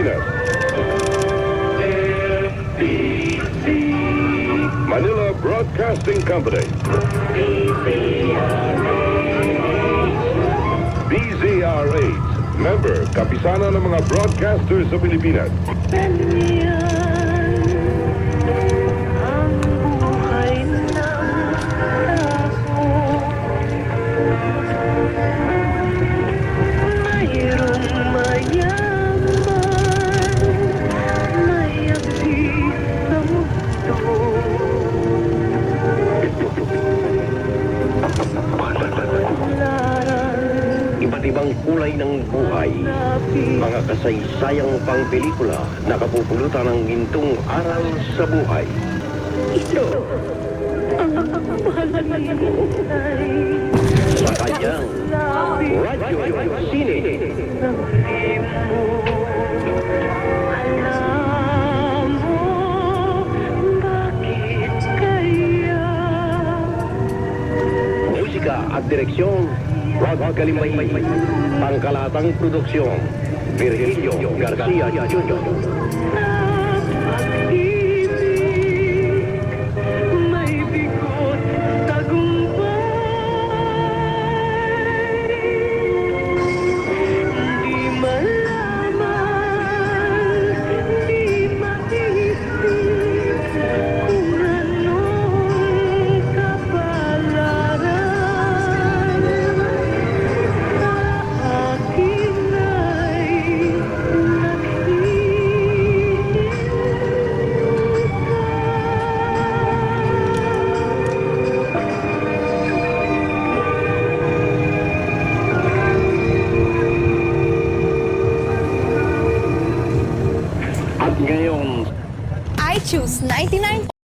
Pilipinas. Manila Broadcasting Company. DZRH, member, kapisanan ng mga broadcasters sa Pilipinas. Iba't ibang kulay ng buhay, mga kasaysayang pang pelikula na kapupulutan ng gintong aral sa buhay. Ito ang mahalagang buhay. Sa kanyang radyo sine. Alam mo, bakit kaya? Musika at direksyon, Rod Kalimbay. Pangkalatang produksyon, Virgilio Garcia Jr. Pag-ibig, may bigot tagumpay. Di malaman, di maisip, kung anong kapalaran. Sa akin ay At ngayon, I choose 99.